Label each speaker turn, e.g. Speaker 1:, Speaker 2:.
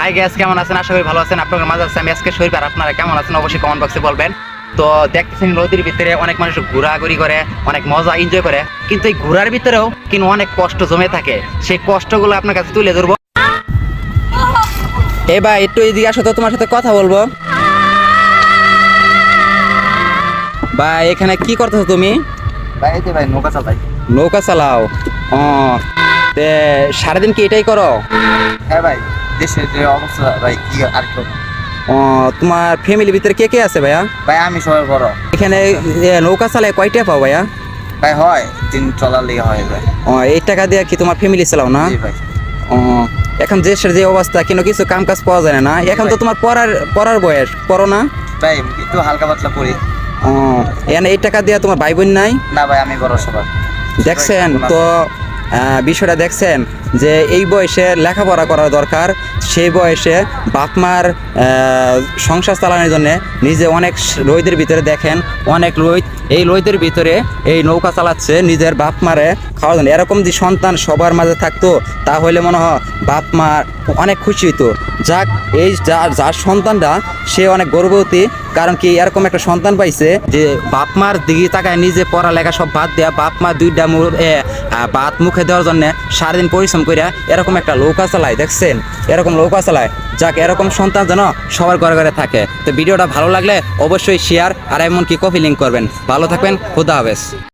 Speaker 1: High gas, কেমন আছেন? আশা করি ভালো আছেন। আপনাদের মাঝে আছে আমি আজকে শরীর। আর আপনারা কেমন আছেন অবশ্যই কমেন্ট বক্সে বলবেন। তো দেখতেছেন নদীর ভিতরে অনেক মানুষ ঘোরাঘুরি করে, অনেক মজা এনজয় করে, কিন্তু এই ঘোরার ভিতরেও কিন্তু অনেক কষ্ট জমে থাকে। সেই কষ্টগুলো আপনার কাছে তুলে ধরবো। এ ভাই, একটু এদিকে আসো তো, তোমার সাথে কথা বলবো। ভাই, এখানে কি করতেছো তুমি?
Speaker 2: ভাই এই যে ভাই নৌকা চালাই।
Speaker 1: নৌকা চালাও? ও, তে সারাদিন কি এটাই করো?
Speaker 2: হ্যাঁ ভাই, দেশের যে অবস্থা ভাই কি আর কি।
Speaker 1: ও, তোমার ফ্যামিলির ভিতরে কে কে আছে ভাইয়া?
Speaker 2: ভাই আমি সবাই বড়।
Speaker 1: এখানে নৌকা চালায় কয়টা পাও ভাইয়া?
Speaker 2: ভাই হয় দিন চলার লিগে হয় ভাই।
Speaker 1: ও, এই টাকা দিয়ে কি তোমার ফ্যামিলি চালাও না?
Speaker 2: জি ভাই।
Speaker 1: ও, এখন দেশের যে অবস্থা, কিন্তু কিছু কাম কাজ পাওয়া যায় না। এখন তো তোমার পড়ার বয়স, পড়ো না?
Speaker 2: ভাই একটু হালকা পাতলা করি।
Speaker 1: ও, এখানে এই টাকা দিয়ে তোমার ভাই বোন নাই?
Speaker 2: না ভাই আমি বড় সবার।
Speaker 1: দেখছেন তো বিষয়টা, দেখছেন যে এই বয়সে লেখাপড়া করা দরকার। সেই বয়সে বাপ মার সংসার চালানোর জন্য নিজে অনেক রোদের ভিতরে, দেখেন অনেক রোদ, এই রোদের ভিতরে এই নৌকা চালাচ্ছে নিজের বাপ মারে খাওয়ার জন্য। এরকম যে সন্তান সবার মাঝে থাকতো, তাহলে মনে হয় বাপ মা অনেক খুশি হতো। যাক, এই যার সন্তানটা সে অনেক গর্ববতী, কারণ কি এরকম একটা সন্তান পাইছে যে বাপ মার দিকে তাকায় নিজে পড়ালেখা সব বাদ দেয়া, বাপ মা দুইটা ভাত মুখে দেওয়ার জন্য সারাদিন পরিশ্রম করিয়া এরকম একটা নৌকা চালায়। দেখছেন এরকম নৌকা চালায়। যাক, এরকম সন্তান যেন সবার ঘরে ঘরে থাকে। তো ভিডিওটা ভালো লাগলে অবশ্যই শেয়ার আর এমনকি কপি লিঙ্ক করবেন। ভালো থাকবেন, খুদা হাফেজ।